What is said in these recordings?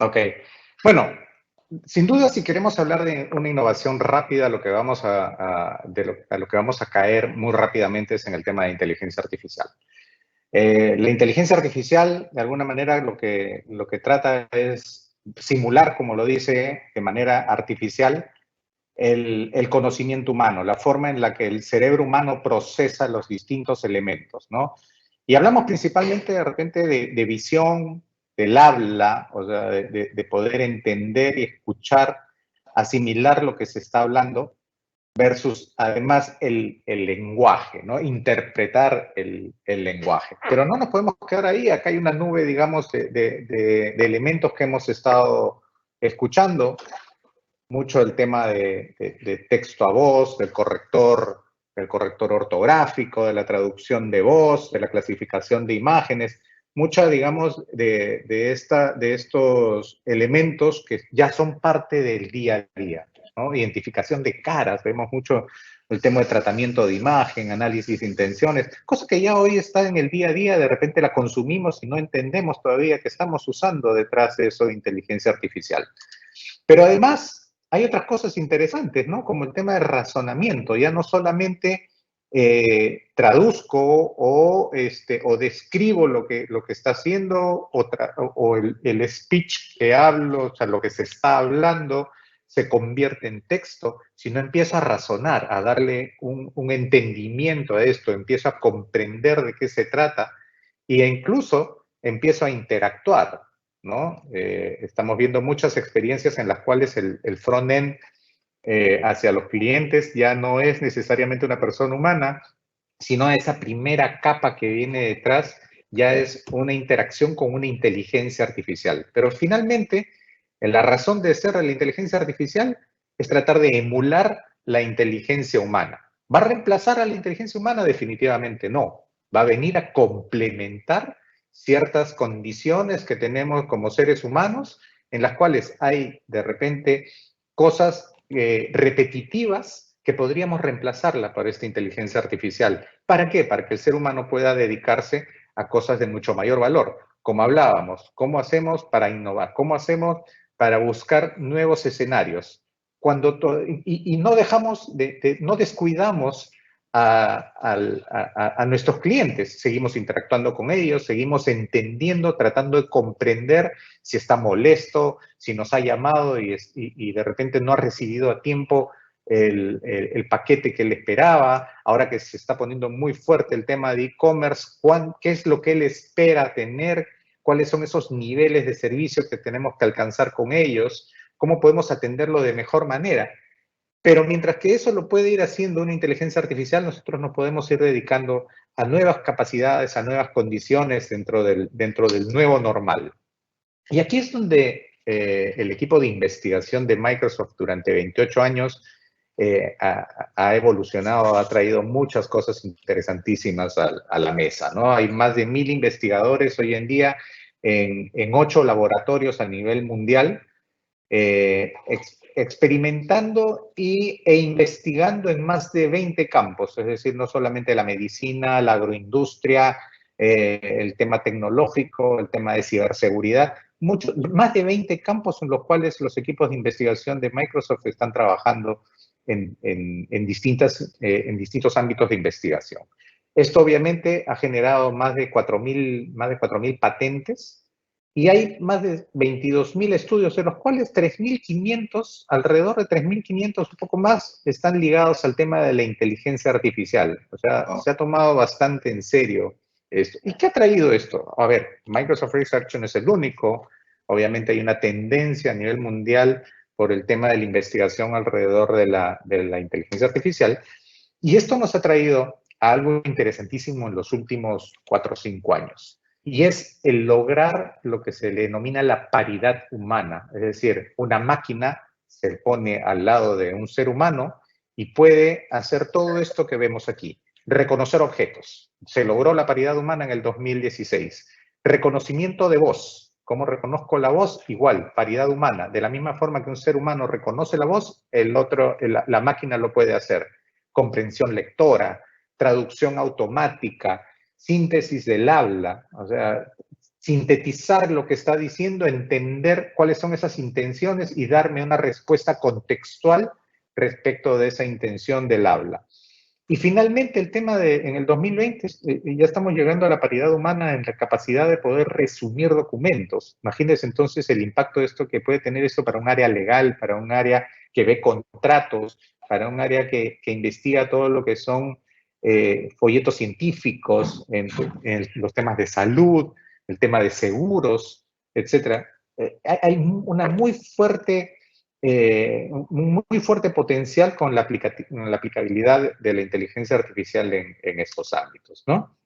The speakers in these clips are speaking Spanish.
Ok. Bueno, sin duda, si queremos hablar de una innovación rápida, lo que vamos a lo que vamos a caer muy rápidamente es en el tema de inteligencia artificial. La inteligencia artificial, de alguna manera, lo que trata es simular, como lo dice, de manera artificial, el conocimiento humano, la forma en la que el cerebro humano procesa los distintos elementos, ¿no? Y hablamos principalmente de repente de visión, del habla, o sea, de poder entender y escuchar, asimilar lo que se está hablando, versus además el lenguaje, ¿no? Interpretar el lenguaje. Pero no nos podemos quedar ahí, acá hay una nube, digamos, de elementos que hemos estado escuchando, mucho el tema de texto a voz, del corrector ortográfico, de la traducción de voz, de la clasificación de imágenes, mucha, digamos, de estos elementos que ya son parte del día a día, ¿no? Identificación de caras, vemos mucho el tema de tratamiento de imagen, análisis de intenciones, cosa que ya hoy está en el día a día, de repente la consumimos y no entendemos todavía que estamos usando detrás de eso de inteligencia artificial. Pero además hay otras cosas interesantes, ¿no? Como el tema de razonamiento. Ya no solamente traduzco o describo lo que está haciendo o el speech que hablo, o sea, lo que se está hablando, se convierte en texto, sino empiezo a razonar, a darle un entendimiento a esto, empiezo a comprender de qué se trata e incluso empiezo a interactuar, ¿no? Estamos viendo muchas experiencias en las cuales el front-end hacia los clientes ya no es necesariamente una persona humana, sino esa primera capa que viene detrás ya es una interacción con una inteligencia artificial. Pero finalmente, la razón de ser de la inteligencia artificial es tratar de emular la inteligencia humana. ¿Va a reemplazar a la inteligencia humana? Definitivamente no. Va a venir a complementar ciertas condiciones que tenemos como seres humanos, en las cuales hay de repente cosas repetitivas que podríamos reemplazarla por esta inteligencia artificial. ¿Para qué? Para que el ser humano pueda dedicarse a cosas de mucho mayor valor. Como hablábamos, ¿cómo hacemos para innovar? ¿Cómo hacemos para buscar nuevos escenarios? Y no dejamos, no descuidamos a nuestros clientes. Seguimos interactuando con ellos, seguimos entendiendo, tratando de comprender si está molesto, si nos ha llamado y de repente no ha recibido a tiempo el paquete que él esperaba. Ahora que se está poniendo muy fuerte el tema de e-commerce, ¿qué es lo que él espera tener? ¿Cuáles son esos niveles de servicio que tenemos que alcanzar con ellos? ¿Cómo podemos atenderlo de mejor manera? Pero mientras que eso lo puede ir haciendo una inteligencia artificial, nosotros nos podemos ir dedicando a nuevas capacidades, a nuevas condiciones dentro del nuevo normal. Y aquí es donde el equipo de investigación de Microsoft durante 28 años ha evolucionado, ha traído muchas cosas interesantísimas a la mesa, ¿no? Hay más de 1000 investigadores hoy en día en 8 laboratorios a nivel mundial experimentando e investigando en más de 20 campos, es decir, no solamente la medicina, la agroindustria, el tema tecnológico, el tema de ciberseguridad, más de 20 campos en los cuales los equipos de investigación de Microsoft están trabajando en distintos ámbitos de investigación. Esto obviamente ha generado más de 4.000 patentes y hay más de 22.000 estudios, de los cuales 3.500, alrededor de 3.500, un poco más, están ligados al tema de la inteligencia artificial. O sea, se ha tomado bastante en serio esto. ¿Y qué ha traído esto? A ver, Microsoft Research no es el único. Obviamente hay una tendencia a nivel mundial por el tema de la investigación alrededor de la inteligencia artificial. Y esto nos ha traído a algo interesantísimo en los últimos 4 o 5 años. Y es el lograr lo que se le denomina la paridad humana. Es decir, una máquina se pone al lado de un ser humano y puede hacer todo esto que vemos aquí. Reconocer objetos. Se logró la paridad humana en el 2016. Reconocimiento de voz. ¿Cómo reconozco la voz? Igual, paridad humana. De la misma forma que un ser humano reconoce la voz, la máquina lo puede hacer. Comprensión lectora, traducción automática, síntesis del habla. O sea, sintetizar lo que está diciendo, entender cuáles son esas intenciones y darme una respuesta contextual respecto de esa intención del habla. Y finalmente el tema en el 2020, ya estamos llegando a la paridad humana en la capacidad de poder resumir documentos. Imagínense entonces el impacto de esto que puede tener esto para un área legal, para un área que ve contratos, para un área que investiga todo lo que son folletos científicos en los temas de salud, el tema de seguros, etcétera. Hay una muy fuerte potencial con la aplicabilidad de la inteligencia artificial en estos ámbitos, ¿no?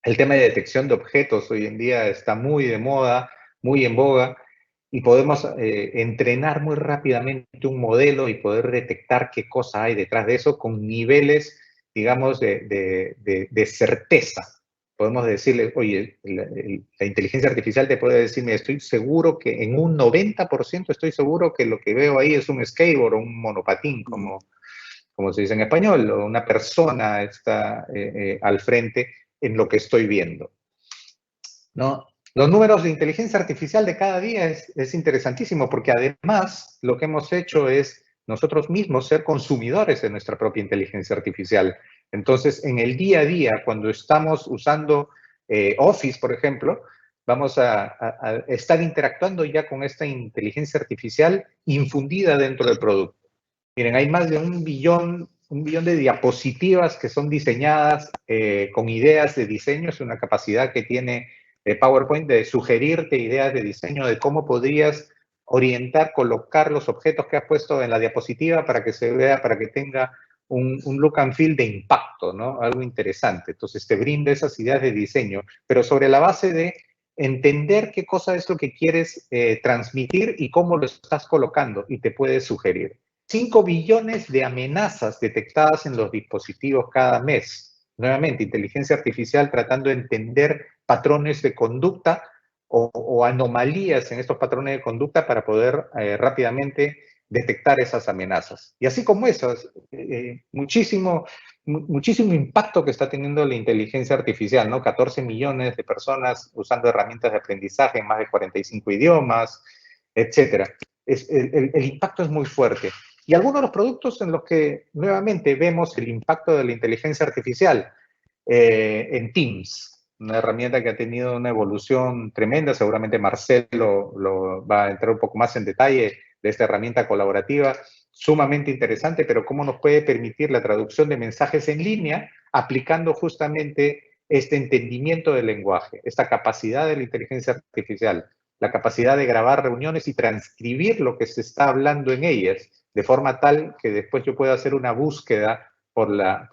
El tema de detección de objetos hoy en día está muy de moda, muy en boga, y podemos entrenar muy rápidamente un modelo y poder detectar qué cosa hay detrás de eso con niveles, digamos, de certeza. Podemos decirle, oye, la inteligencia artificial te puede decirme, estoy seguro que en un 90% estoy seguro que lo que veo ahí es un skateboard o un monopatín, como se dice en español, o una persona está al frente en lo que estoy viendo, ¿no? Los números de inteligencia artificial de cada día es interesantísimo porque además lo que hemos hecho es nosotros mismos ser consumidores de nuestra propia inteligencia artificial. Entonces, en el día a día, cuando estamos usando Office, por ejemplo, vamos a estar interactuando ya con esta inteligencia artificial infundida dentro del producto. Miren, hay más de un billón de diapositivas que son diseñadas con ideas de diseño. Es una capacidad que tiene PowerPoint de sugerirte ideas de diseño de cómo podrías orientar, colocar los objetos que has puesto en la diapositiva para que se vea, para que tenga un look and feel de impacto, ¿no? Algo interesante. Entonces te brinda esas ideas de diseño, pero sobre la base de entender qué cosa es lo que quieres transmitir y cómo lo estás colocando y te puede sugerir. 5 billones de amenazas detectadas en los dispositivos cada mes. Nuevamente, inteligencia artificial tratando de entender patrones de conducta o anomalías en estos patrones de conducta para poder rápidamente detectar esas amenazas. Y así como eso, muchísimo impacto que está teniendo la inteligencia artificial, ¿no? 14 millones de personas usando herramientas de aprendizaje en más de 45 idiomas, etcétera. El impacto es muy fuerte. Y algunos de los productos en los que nuevamente vemos el impacto de la inteligencia artificial en Teams, una herramienta que ha tenido una evolución tremenda. Seguramente Marcelo lo va a entrar un poco más en detalle de esta herramienta colaborativa, sumamente interesante, pero cómo nos puede permitir la traducción de mensajes en línea aplicando justamente este entendimiento del lenguaje, esta capacidad de la inteligencia artificial, la capacidad de grabar reuniones y transcribir lo que se está hablando en ellas, de forma tal que después yo pueda hacer una búsqueda por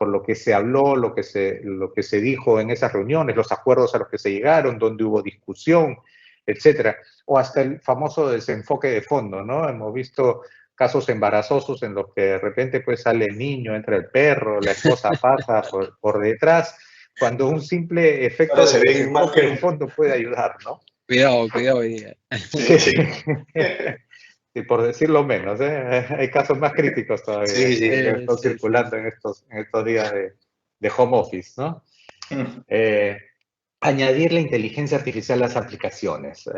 lo que se habló, lo que se dijo en esas reuniones, los acuerdos a los que se llegaron, donde hubo discusión, etcétera. O hasta el famoso desenfoque de fondo, ¿no? Hemos visto casos embarazosos en los que de repente pues sale el niño, entra el perro, la esposa pasa por detrás, cuando un simple efecto de desenfoque de fondo puede ayudar, ¿no? Cuidado, cuidado hoy día. Sí, sí. Sí, por decirlo menos, ¿eh? Hay casos más críticos todavía que están circulando en estos días de home office, ¿no? Añadir la inteligencia artificial a las aplicaciones.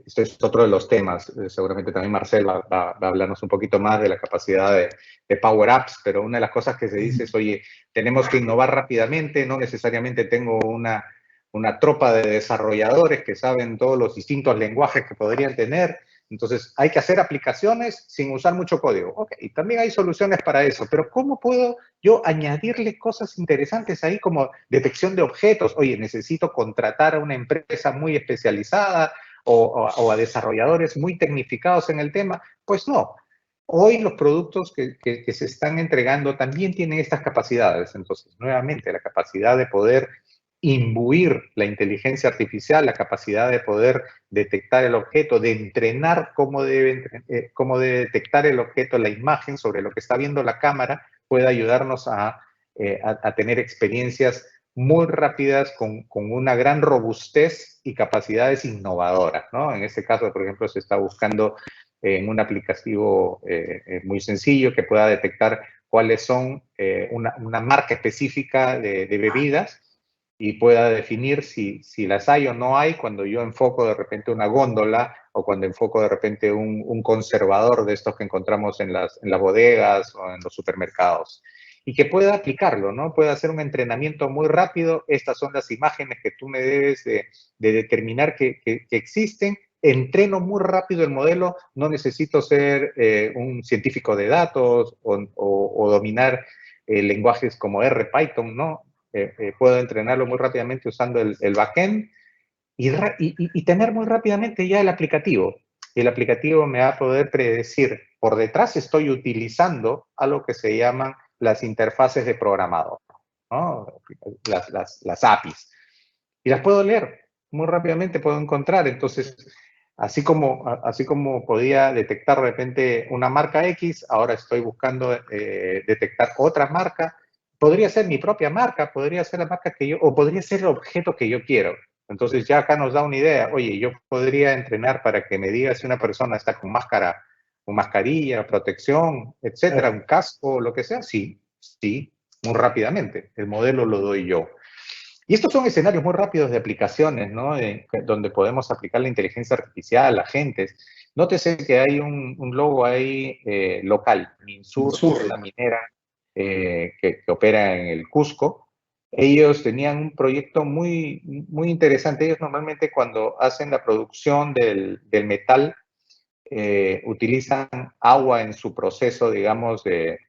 Esto es otro de los temas. Seguramente también Marcel va a hablarnos un poquito más de la capacidad de Power Apps, pero una de las cosas que se dice es, oye, tenemos que innovar rápidamente, no necesariamente tengo una tropa de desarrolladores que saben todos los distintos lenguajes que podrían tener. Entonces, hay que hacer aplicaciones sin usar mucho código. Ok, y también hay soluciones para eso, pero ¿cómo puedo yo añadirle cosas interesantes ahí como detección de objetos? Oye, necesito contratar a una empresa muy especializada o a desarrolladores muy tecnificados en el tema. Pues no. Hoy los productos que se están entregando también tienen estas capacidades. Entonces, nuevamente, la capacidad de poder imbuir la inteligencia artificial, la capacidad de poder detectar el objeto, de entrenar cómo debe detectar el objeto, la imagen sobre lo que está viendo la cámara, puede ayudarnos a tener experiencias muy rápidas con una gran robustez y capacidades innovadoras, ¿no? En este caso, por ejemplo, se está buscando en un aplicativo muy sencillo que pueda detectar cuáles son una marca específica de bebidas y pueda definir si las hay o no hay cuando yo enfoco de repente una góndola o cuando enfoco de repente un conservador de estos que encontramos en las bodegas o en los supermercados. Y que pueda aplicarlo, ¿no? Pueda hacer un entrenamiento muy rápido. Estas son las imágenes que tú me debes de determinar que existen. Entreno muy rápido el modelo. No necesito ser un científico de datos o dominar lenguajes como R, Python, ¿no? Puedo entrenarlo muy rápidamente usando el backend y tener muy rápidamente ya el aplicativo. Y el aplicativo me va a poder predecir. Por detrás estoy utilizando algo que se llaman las interfaces de programador, ¿no? Las APIs. Y las puedo leer muy rápidamente, puedo encontrar. Entonces, así como podía detectar de repente una marca X, ahora estoy buscando detectar otra marca. Podría ser mi propia marca, podría ser la marca que yo, o podría ser el objeto que yo quiero. Entonces ya acá nos da una idea. Oye, yo podría entrenar para que me diga si una persona está con máscara, con mascarilla, protección, etcétera, un casco, lo que sea. Sí, sí, muy rápidamente. El modelo lo doy yo. Y estos son escenarios muy rápidos de aplicaciones, ¿no? Donde podemos aplicar la inteligencia artificial, agentes. Nótese que hay un logo ahí local, Minsur, una minera que opera en el Cusco. Ellos tenían un proyecto muy interesante. Ellos normalmente cuando hacen la producción del metal, utilizan agua en su proceso, digamos, de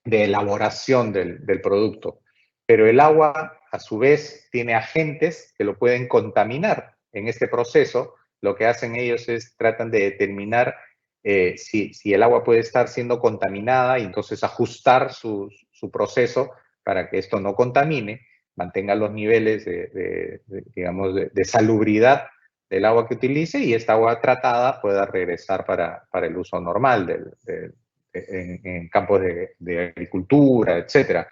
elaboración del producto. Pero el agua, a su vez, tiene agentes que lo pueden contaminar en este proceso. Lo que hacen ellos es tratan de determinar si el agua puede estar siendo contaminada y entonces ajustar su proceso para que esto no contamine, mantenga los niveles digamos, de salubridad del agua que utilice y esta agua tratada pueda regresar para el uso normal en campos de agricultura, etcétera.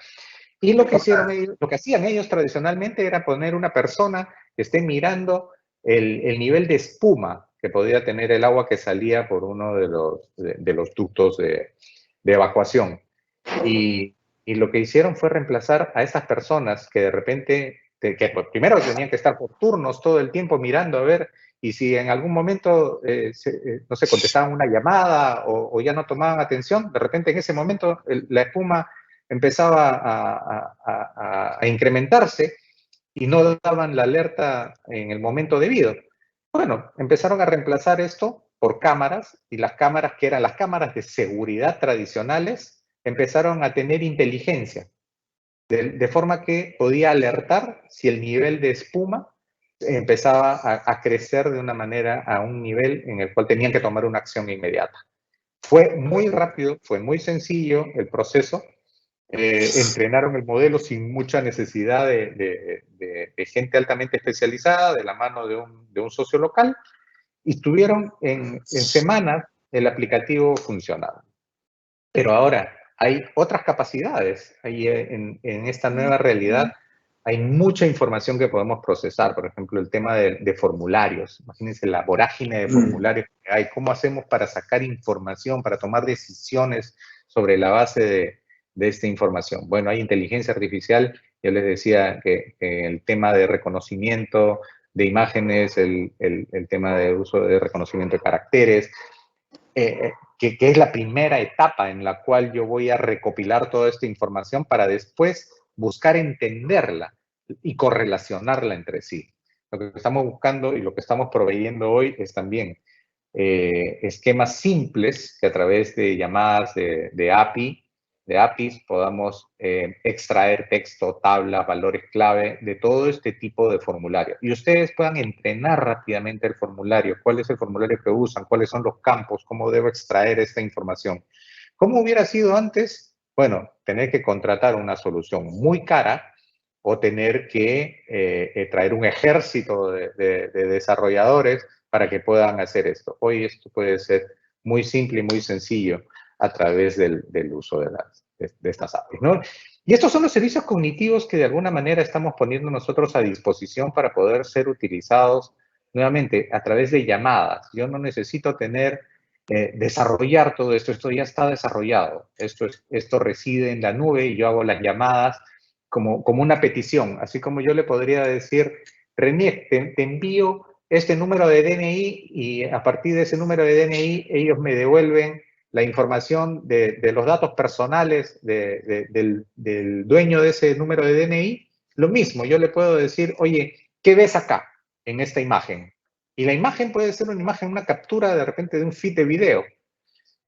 Y lo que hacían ellos tradicionalmente era poner una persona que esté mirando el nivel de espuma que podía tener el agua que salía por uno de los ductos de evacuación. Y lo que hicieron fue reemplazar a esas personas que de repente, pues, primero tenían que estar por turnos todo el tiempo mirando a ver, y si en algún momento, no sé, contestaban una llamada o ya no tomaban atención, de repente en ese momento la espuma empezaba a incrementarse y no daban la alerta en el momento debido. Bueno, empezaron a reemplazar esto por cámaras y las cámaras que eran las cámaras de seguridad tradicionales empezaron a tener inteligencia, de forma que podía alertar si el nivel de espuma empezaba a crecer de una manera a un nivel en el cual tenían que tomar una acción inmediata. Fue muy rápido, fue muy sencillo el proceso. Entrenaron el modelo sin mucha necesidad de gente altamente especializada, de la mano de un socio local, y estuvieron en semanas el aplicativo funcionando. Pero ahora hay otras capacidades. Hay, en esta nueva realidad hay mucha información que podemos procesar. Por ejemplo, el tema de formularios. Imagínense la vorágine de formularios que hay. ¿Cómo hacemos para sacar información, para tomar decisiones sobre la base de esta información? Bueno, hay inteligencia artificial. Yo les decía que el tema de reconocimiento de imágenes, el tema de uso de reconocimiento de caracteres, que es la primera etapa en la cual yo voy a recopilar toda esta información para después buscar entenderla y correlacionarla entre sí. Lo que estamos buscando y lo que estamos proveyendo hoy es también esquemas simples que a través de llamadas de APIs podamos extraer texto, tabla, valores clave de todo este tipo de formulario. Y ustedes puedan entrenar rápidamente el formulario, cuál es el formulario que usan, cuáles son los campos, cómo debo extraer esta información. ¿Cómo hubiera sido antes? Bueno, tener que contratar una solución muy cara o tener que traer un ejército de desarrolladores para que puedan hacer esto. Hoy esto puede ser muy simple y muy sencillo a través del uso de estas APIs, ¿no? Y estos son los servicios cognitivos que de alguna manera estamos poniendo nosotros a disposición para poder ser utilizados nuevamente a través de llamadas. Yo no necesito desarrollar todo esto ya está desarrollado. Esto reside en la nube y yo hago las llamadas como una petición, así como yo le podría decir, René, te envío este número de DNI y a partir de ese número de DNI ellos me devuelven la información de los datos personales del dueño de ese número de DNI. Lo mismo, yo le puedo decir, oye, ¿qué ves acá en esta imagen? Y la imagen puede ser una imagen, una captura de repente de un feed de video.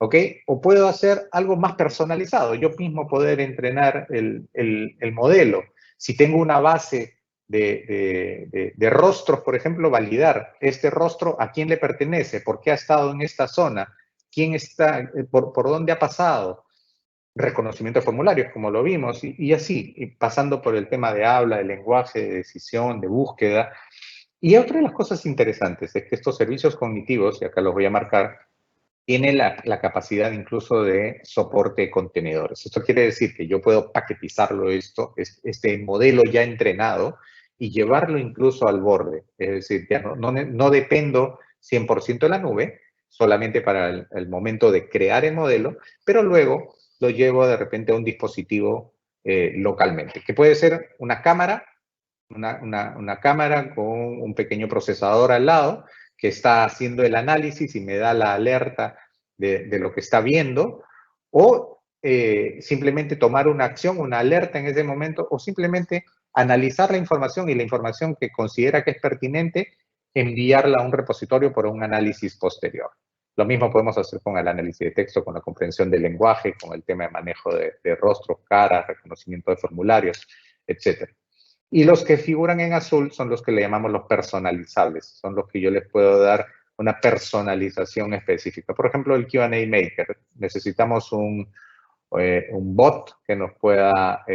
¿Ok? O puedo hacer algo más personalizado, yo mismo poder entrenar el modelo. Si tengo una base de rostros, por ejemplo, validar este rostro, a quién le pertenece, por qué ha estado en esta zona, quién está, por dónde ha pasado. Reconocimiento de formularios, como lo vimos, y así, y pasando por el tema de habla, de lenguaje, de decisión, de búsqueda. Y otra de las cosas interesantes es que estos servicios cognitivos, y acá los voy a marcar, tiene la capacidad incluso de soporte de contenedores. Esto quiere decir que yo puedo paquetizarlo este modelo ya entrenado y llevarlo incluso al borde. Es decir, ya no dependo 100% de la nube, solamente para el momento de crear el modelo, pero luego lo llevo de repente a un dispositivo localmente, que puede ser una cámara, una cámara con un pequeño procesador al lado, que está haciendo el análisis y me da la alerta de lo que está viendo, o simplemente tomar una acción, una alerta en ese momento, o simplemente analizar la información y la información que considera que es pertinente, enviarla a un repositorio por un análisis posterior. Lo mismo podemos hacer con el análisis de texto, con la comprensión del lenguaje, con el tema de manejo de rostros, caras, reconocimiento de formularios, etc. Y los que figuran en azul son los que le llamamos los personalizables, son los que yo les puedo dar una personalización específica. Por ejemplo, el Q&A Maker. Necesitamos un bot que nos pueda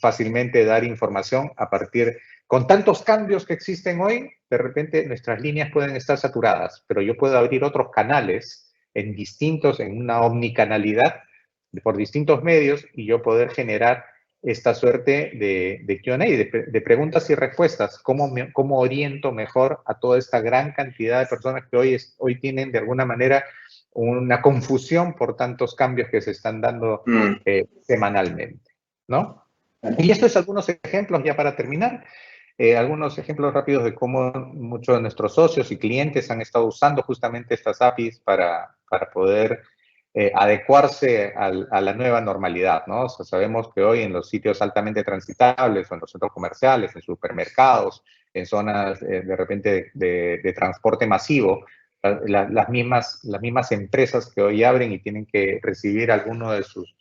fácilmente dar información a partir, con tantos cambios que existen hoy, de repente nuestras líneas pueden estar saturadas, pero yo puedo abrir otros canales en una omnicanalidad por distintos medios y yo poder generar esta suerte de Q&A, de preguntas y respuestas. ¿Cómo oriento mejor a toda esta gran cantidad de personas que hoy tienen de alguna manera una confusión por tantos cambios que se están dando semanalmente, ¿no? Y estos son algunos ejemplos ya para terminar. Algunos ejemplos rápidos de cómo muchos de nuestros socios y clientes han estado usando justamente estas APIs para poder adecuarse a la nueva normalidad, ¿no? O sea, sabemos que hoy en los sitios altamente transitables, o en los centros comerciales, en supermercados, en zonas de repente de transporte masivo, las mismas empresas que hoy abren y tienen que recibir a alguno de sus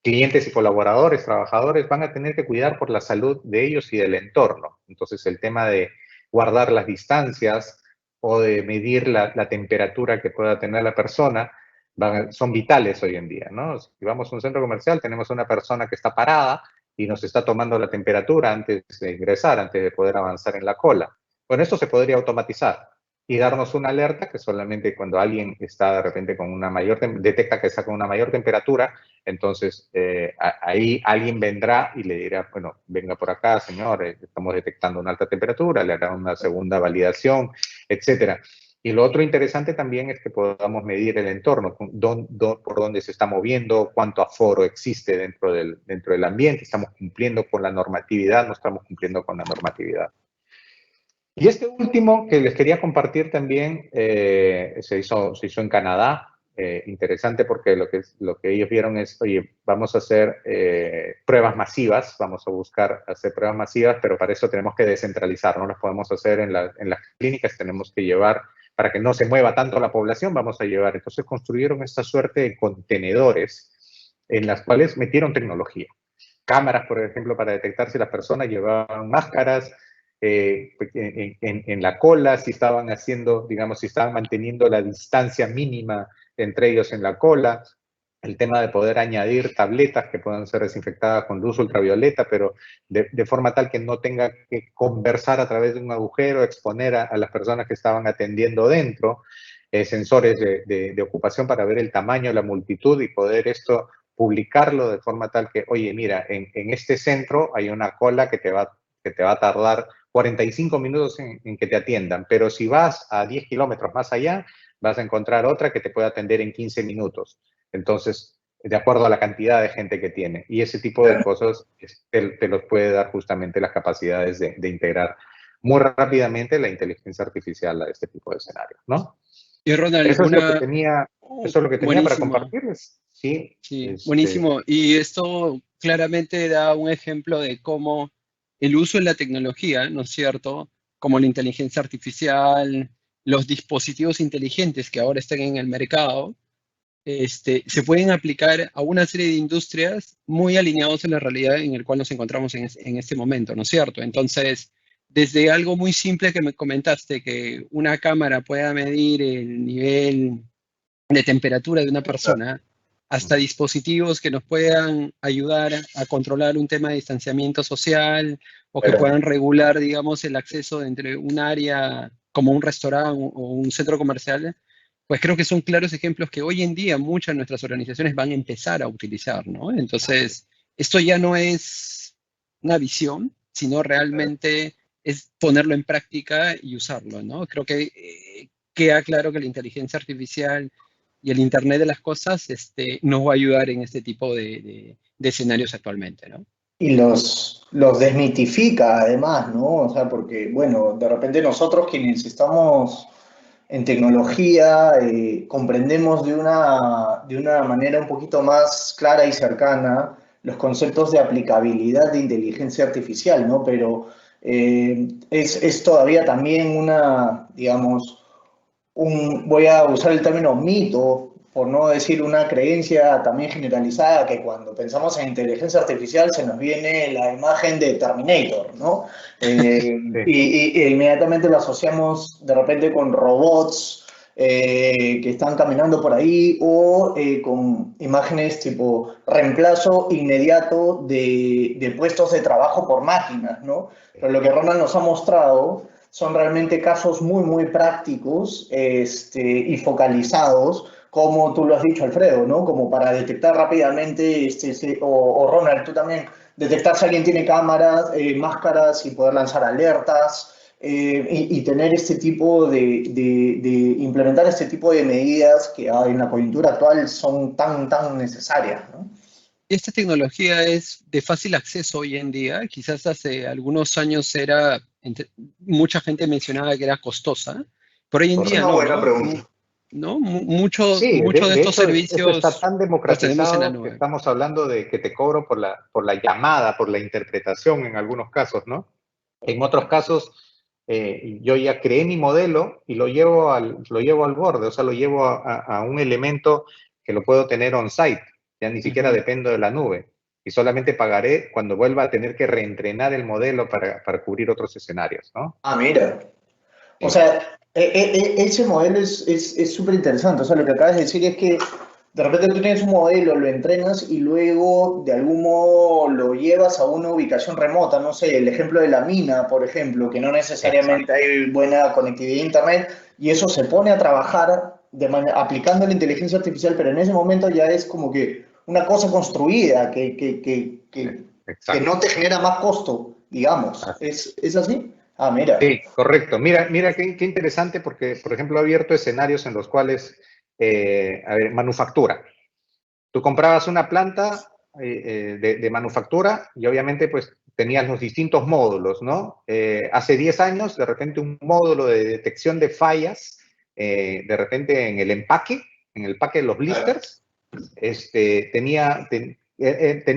clientes y colaboradores, trabajadores, van a tener que cuidar por la salud de ellos y del entorno. Entonces, el tema de guardar las distancias o de medir la temperatura que pueda tener la persona son vitales hoy en día, ¿no? Si vamos a un centro comercial, tenemos una persona que está parada y nos está tomando la temperatura antes de ingresar, antes de poder avanzar en la cola. Bueno, esto se podría automatizar y darnos una alerta que solamente cuando alguien está de repente con una detecta que está con una mayor temperatura, entonces ahí alguien vendrá y le dirá, bueno, venga por acá, señor, estamos detectando una alta temperatura, le hará una segunda validación, etcétera. Y lo otro interesante también es que podamos medir el entorno, por dónde se está moviendo, cuánto aforo existe dentro del ambiente, estamos cumpliendo con la normatividad, no estamos cumpliendo con la normatividad. Y este último que les quería compartir también se hizo en Canadá. Interesante porque lo que ellos vieron es, oye, vamos a hacer pruebas masivas, vamos a buscar hacer pruebas masivas, pero para eso tenemos que descentralizar, no las podemos hacer en las clínicas, tenemos que llevar, para que no se mueva tanto la población, vamos a llevar. Entonces construyeron esta suerte de contenedores en las cuales metieron tecnología. Cámaras, por ejemplo, para detectar si las personas llevaban máscaras, en la cola, si estaban haciendo, digamos, si estaban manteniendo la distancia mínima entre ellos en la cola, el tema de poder añadir tabletas que puedan ser desinfectadas con luz ultravioleta, pero de forma tal que no tenga que conversar a través de un agujero, exponer a las personas que estaban atendiendo dentro, sensores de ocupación para ver el tamaño, la multitud y poder esto publicarlo de forma tal que, oye, mira, en este centro hay una cola que te va a tardar 45 minutos en que te atiendan, pero si vas a 10 kilómetros más allá, vas a encontrar otra que te puede atender en 15 minutos. Entonces, de acuerdo a la cantidad de gente que tiene. Y ese tipo de cosas te los puede dar justamente las capacidades de integrar muy rápidamente la inteligencia artificial a este tipo de escenarios, ¿no? Y Ronald, Eso es lo que tenía, eso es lo que tenía para buenísimo, compartirles. Sí, sí, buenísimo. Y esto claramente da un ejemplo de cómo el uso de la tecnología, ¿no es cierto? Como la inteligencia artificial, los dispositivos inteligentes que ahora están en el mercado, se pueden aplicar a una serie de industrias muy alineados en la realidad en la cual nos encontramos en este momento, ¿no es cierto? Entonces, desde algo muy simple que me comentaste, que una cámara pueda medir el nivel de temperatura de una persona, hasta dispositivos que nos puedan ayudar a controlar un tema de distanciamiento social o que Pero puedan regular, digamos, el acceso entre un área como un restaurante o un centro comercial, pues creo que son claros ejemplos que hoy en día muchas de nuestras organizaciones van a empezar a utilizar, ¿no? Entonces, esto ya no es una visión, sino realmente es ponerlo en práctica y usarlo, ¿no? Creo que queda claro que la inteligencia artificial y el Internet de las cosas nos va a ayudar en este tipo de escenarios actualmente, ¿no? y los desmitifica además, ¿no? O sea, porque, bueno, de repente nosotros quienes estamos en tecnología comprendemos de una manera un poquito más clara y cercana los conceptos de aplicabilidad de inteligencia artificial, ¿no? Pero es todavía también una, digamos, voy a usar el término mito, por no decir una creencia también generalizada, que cuando pensamos en inteligencia artificial se nos viene la imagen de Terminator, ¿no? sí. Y inmediatamente lo asociamos de repente con robots que están caminando por ahí o con imágenes tipo reemplazo inmediato de puestos de trabajo por máquinas, ¿no? Pero lo que Ronald nos ha mostrado son realmente casos muy, muy prácticos y focalizados, como tú lo has dicho, Alfredo, ¿no? Como para detectar rápidamente, o Ronald, tú también, detectar si alguien tiene cámaras, máscaras y poder lanzar alertas. Y tener este tipo de implementar este tipo de medidas que en la coyuntura actual son tan, tan necesarias, ¿no? Esta tecnología es de fácil acceso hoy en día. Quizás hace algunos años mucha gente mencionaba que era costosa, pero hoy en Es día una no, buena ¿no? pregunta. ¿No? Sí, Muchos de de estos hecho, esto está servicios tan los tenemos en la democratizado que nube. estamos hablando de que te cobro por la llamada, por la interpretación en algunos casos, ¿no? En otros casos, yo ya creé mi modelo y lo llevo al borde, o sea, lo llevo a un elemento que lo puedo tener on-site, ya ni siquiera Ujú. dependo de la nube. Y solamente pagaré cuando vuelva a tener que reentrenar el modelo para cubrir otros escenarios, ¿no? Ah, mira. O Sí, sea, ese modelo es súper interesante. O sea, lo que acabas de decir es que de repente tú tienes un modelo, lo entrenas y luego de algún modo lo llevas a una ubicación remota. No sé, el ejemplo de la mina, por ejemplo, que no necesariamente exacto. hay buena conectividad a Internet y eso se pone a trabajar aplicando la inteligencia artificial, pero en ese momento ya es como que una cosa construida que Exacto. no te genera más costo, digamos. ¿Es así? Ah, mira. Sí, correcto. Mira qué interesante porque, por ejemplo, ha abierto escenarios en los cuales, a ver, manufactura. Tú comprabas una planta de manufactura y obviamente pues tenías los distintos módulos, ¿no? Hace 10 años, de repente un módulo de detección de fallas, de repente en el empaque de los blisters, tenía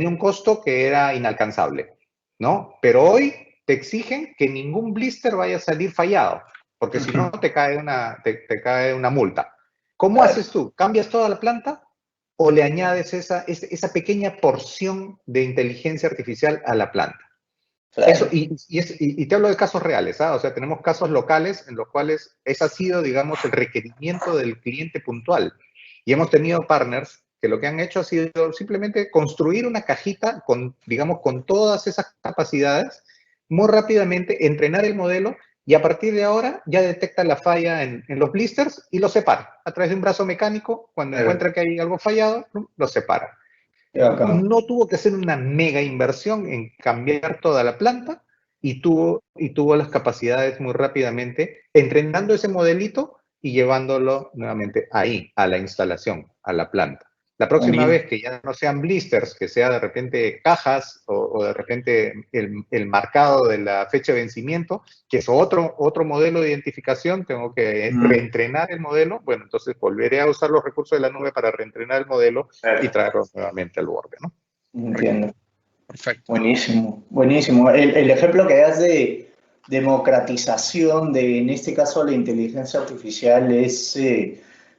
un costo que era inalcanzable, ¿no? Pero hoy te exigen que ningún blister vaya a salir fallado, porque si no te cae una multa. ¿Cómo haces tú? ¿Cambias toda la planta o le añades esa pequeña porción de inteligencia artificial a la planta? Eso, Claro. y te hablo de casos reales, ¿ah? O sea, tenemos casos locales en los cuales ese ha sido, digamos, el requerimiento del cliente puntual. Y hemos tenido partners que lo que han hecho ha sido simplemente construir una cajita con, digamos, con todas esas capacidades, muy rápidamente entrenar el modelo y a partir de ahora ya detecta la falla en los blisters y lo separa. A través de un brazo mecánico, cuando Claro. encuentra que hay algo fallado, lo separa. Qué bacán. No tuvo que hacer una mega inversión en cambiar toda la planta y tuvo las capacidades muy rápidamente, entrenando ese modelito y llevándolo nuevamente ahí, a la instalación, a la planta. La próxima También. vez que ya no sean blisters, que sea de repente cajas o de repente el marcado de la fecha de vencimiento, que es otro modelo de identificación, tengo que reentrenar el modelo, bueno, entonces volveré a usar los recursos de la nube para reentrenar el modelo y traerlo nuevamente al borde, ¿no? Entiendo. Perfecto. Buenísimo, buenísimo. El ejemplo que das de democratización de, en este caso, la inteligencia artificial es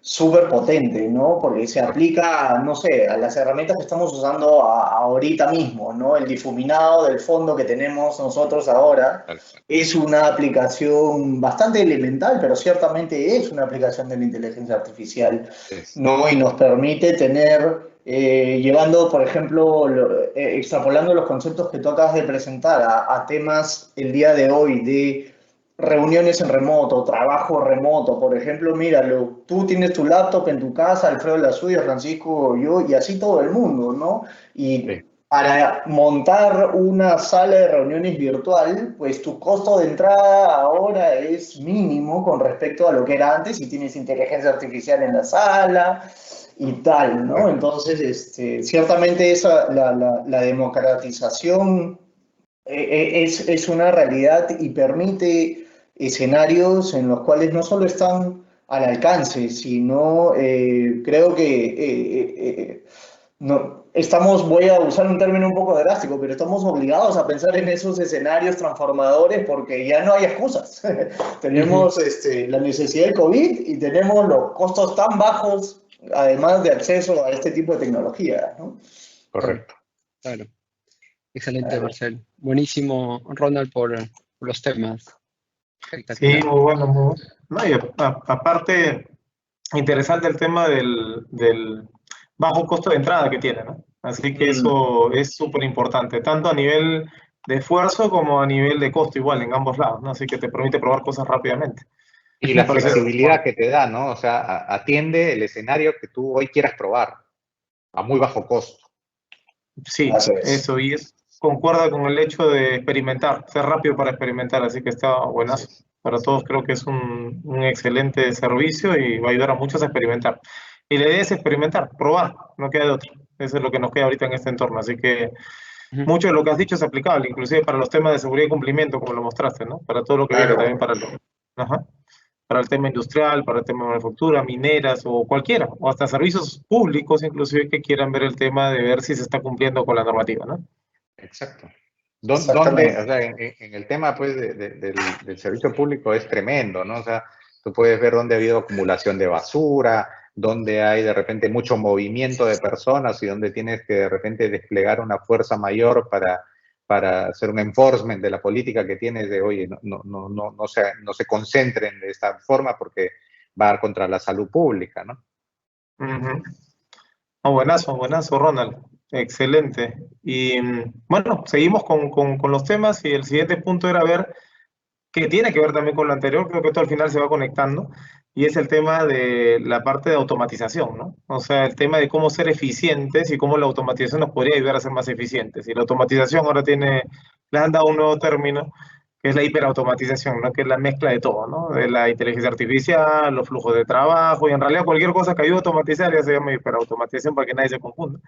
súper potente, ¿no? Porque se aplica, no sé, a las herramientas que estamos usando ahorita mismo, ¿no? El difuminado del fondo que tenemos nosotros ahora es una aplicación bastante elemental, pero ciertamente es una aplicación de la inteligencia artificial, ¿no? Y nos permite tener, llevando, por ejemplo, extrapolando los conceptos que tú acabas de presentar a temas el día de hoy de reuniones en remoto, trabajo remoto, por ejemplo, míralo, tú tienes tu laptop en tu casa, Alfredo la suya, Francisco, yo, y así todo el mundo, ¿no? Y para montar una sala de reuniones virtual, pues tu costo de entrada ahora es mínimo con respecto a lo que era antes, si tienes inteligencia artificial en la sala y tal, ¿no? Entonces, ciertamente la democratización es una realidad y permite escenarios en los cuales no solo están al alcance, sino creo que no, estamos, voy a usar un término un poco drástico, pero estamos obligados a pensar en esos escenarios transformadores porque ya no hay excusas. Tenemos la necesidad del COVID y tenemos los costos tan bajos, además de acceso a este tipo de tecnología, ¿no? Correcto. Claro. Excelente, Marcel. Buenísimo, Ronald, por los temas. Sí, muy bueno, muy bueno. No, y aparte, interesante el tema del bajo costo de entrada que tiene, ¿no? Así que eso es súper importante, tanto a nivel de esfuerzo como a nivel de costo, igual, en ambos lados, ¿no? Así que te permite probar cosas rápidamente. Y la flexibilidad que te da, ¿no? O sea, atiende el escenario que tú hoy quieras probar a muy bajo costo. Sí, eso, y concuerda con el hecho de experimentar, ser rápido para experimentar, así que está buenazo. Para todos creo que es un excelente servicio y va a ayudar a muchos a experimentar. Y la idea es experimentar, probar, no queda de otra. Eso es lo que nos queda ahorita en este entorno, así que mucho de lo que has dicho es aplicable, inclusive para los temas de seguridad y cumplimiento, como lo mostraste, ¿no? Para todo lo que viene también para el tema industrial, para el tema de manufactura, mineras o cualquiera, o hasta servicios públicos inclusive que quieran ver el tema de ver si se está cumpliendo con la normativa, ¿no? Exacto. ¿Dónde, o sea, en el tema pues, del servicio público es tremendo, ¿no? O sea, tú puedes ver dónde ha habido acumulación de basura, dónde hay de repente mucho movimiento de personas y dónde tienes que de repente desplegar una fuerza mayor para hacer un enforcement de la política que tienes de, oye, no se concentren de esta forma porque va contra la salud pública, ¿no? Oh, buenazo, buenazo, Ronald. Excelente. Y bueno, seguimos con los temas y el siguiente punto era ver que tiene que ver también con lo anterior, creo que esto al final se va conectando, y es el tema de la parte de automatización, ¿no? O sea, el tema de cómo ser eficientes y cómo la automatización nos podría ayudar a ser más eficientes. Y la automatización ahora le han dado un nuevo término, que es la hiperautomatización, ¿no? Que es la mezcla de todo, ¿no? De la inteligencia artificial, los flujos de trabajo, y en realidad cualquier cosa que ayude a automatizar ya se llama hiperautomatización para que nadie se confunda.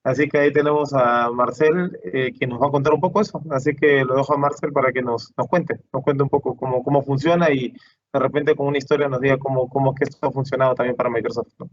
Así que ahí tenemos a Marcel, que nos va a contar un poco eso. Así que lo dejo a Marcel para que nos cuente un poco cómo funciona y de repente con una historia nos diga cómo es que esto ha funcionado también para Microsoft, ¿no?